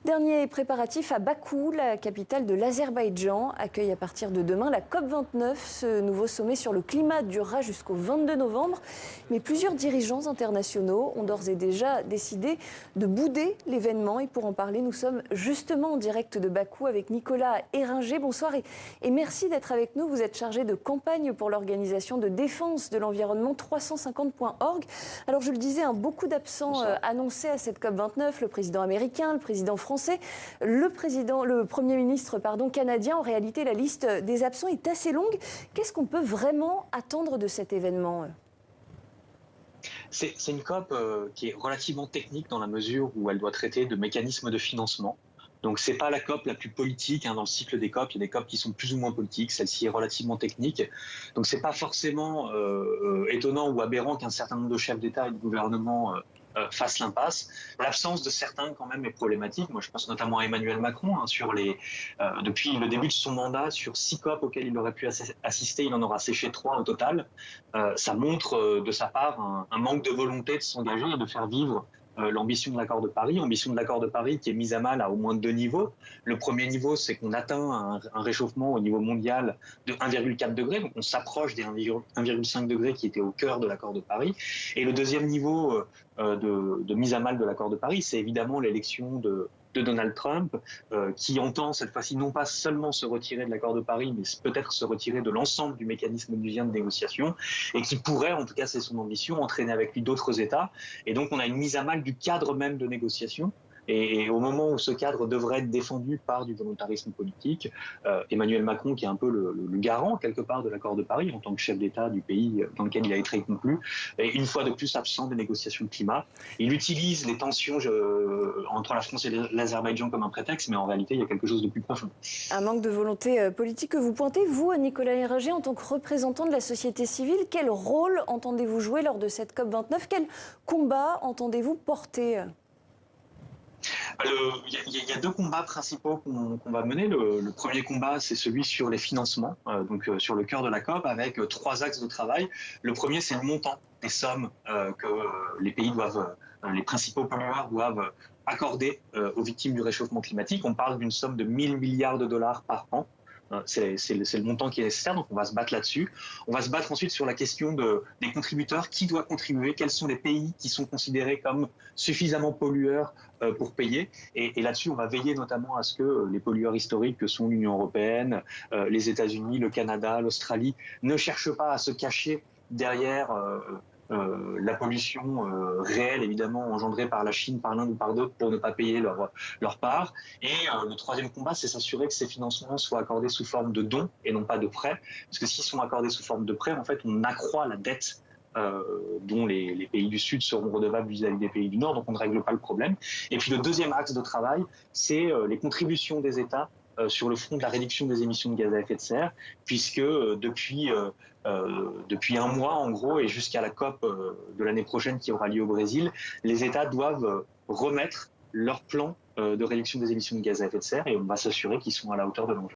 Dernier préparatif à Bakou, la capitale de l'Azerbaïdjan accueille à partir de demain la COP29. Ce nouveau sommet sur le climat durera jusqu'au 22 novembre. Mais plusieurs dirigeants internationaux ont d'ores et déjà décidé de bouder l'événement. Et pour en parler, nous sommes justement en direct de Bakou avec Nicolas Héringer. Bonsoir et merci d'être avec nous. Vous êtes chargé de campagne pour l'organisation de défense de l'environnement 350.org. Alors je le disais, beaucoup d'absents annoncés à cette COP29. Le président américain, le président français, le Premier ministre canadien. En réalité, la liste des absents est assez longue. Qu'est-ce qu'on peut vraiment attendre de cet événement ? C'est une COP qui est relativement technique dans la mesure où elle doit traiter de mécanismes de financement. Donc c'est pas la COP la plus politique dans le cycle des COP. Il y a des COP qui sont plus ou moins politiques. Celle-ci est relativement technique. Donc c'est pas forcément étonnant ou aberrant qu'un certain nombre de chefs d'État et de gouvernement fassent l'impasse. L'absence de certains quand même est problématique. Moi je pense notamment à Emmanuel Macron depuis le début de son mandat, sur 6 COP auxquelles il aurait pu assister, il en aura séché 3 au total. Ça montre de sa part un manque de volonté de s'engager et de faire vivre l'ambition de l'accord de Paris, qui est mise à mal à au moins 2 niveaux. Le premier niveau, c'est qu'on atteint un réchauffement au niveau mondial de 1,4 degré, donc on s'approche des 1,5 degrés qui étaient au cœur de l'accord de Paris. Et le deuxième niveau de mise à mal de l'accord de Paris, c'est évidemment l'élection de Donald Trump, qui entend cette fois-ci non pas seulement se retirer de l'accord de Paris, mais peut-être se retirer de l'ensemble du mécanisme onusien de négociation, et qui pourrait, en tout cas c'est son ambition, entraîner avec lui d'autres États. Et donc on a une mise à mal du cadre même de négociation. Et au moment où ce cadre devrait être défendu par du volontarisme politique, Emmanuel Macron, qui est un peu le garant quelque part de l'accord de Paris en tant que chef d'État du pays dans lequel il a été conclu, est une fois de plus absent des négociations de climat. Il utilise les tensions entre la France et l'Azerbaïdjan comme un prétexte, mais en réalité il y a quelque chose de plus profond. Un manque de volonté politique que vous pointez, vous, Nicolas Héringer, en tant que représentant de la société civile. Quel rôle entendez-vous jouer lors de cette COP29 ? Quel combat entendez-vous porter ? Il y a 2 combats principaux qu'on va mener. Le premier combat, c'est celui sur les financements, sur le cœur de la COP, avec 3 axes de travail. Le premier, c'est le montant des sommes que les principaux pollueurs doivent accorder aux victimes du réchauffement climatique. On parle d'une somme de 1 000 milliards de dollars par an. C'est le montant qui est nécessaire, donc on va se battre là-dessus. On va se battre ensuite sur la question des contributeurs. Qui doit contribuer ? Quels sont les pays qui sont considérés comme suffisamment pollueurs pour payer ? Et là-dessus, on va veiller notamment à ce que les pollueurs historiques que sont l'Union européenne, les États-Unis, le Canada, l'Australie, ne cherchent pas à se cacher derrière la pollution réelle, évidemment, engendrée par la Chine, par l'Inde ou par d'autres, pour ne pas payer leur part. Et le troisième combat, c'est s'assurer que ces financements soient accordés sous forme de dons et non pas de prêts. Parce que s'ils sont accordés sous forme de prêts, en fait, on accroît la dette dont les pays du Sud seront redevables vis-à-vis des pays du Nord, donc on ne règle pas le problème. Et puis le deuxième axe de travail, c'est les contributions des États sur le front de la réduction des émissions de gaz à effet de serre, puisque depuis un mois, en gros, et jusqu'à la COP de l'année prochaine qui aura lieu au Brésil, les États doivent remettre leur plan de réduction des émissions de gaz à effet de serre, et on va s'assurer qu'ils sont à la hauteur de l'enjeu.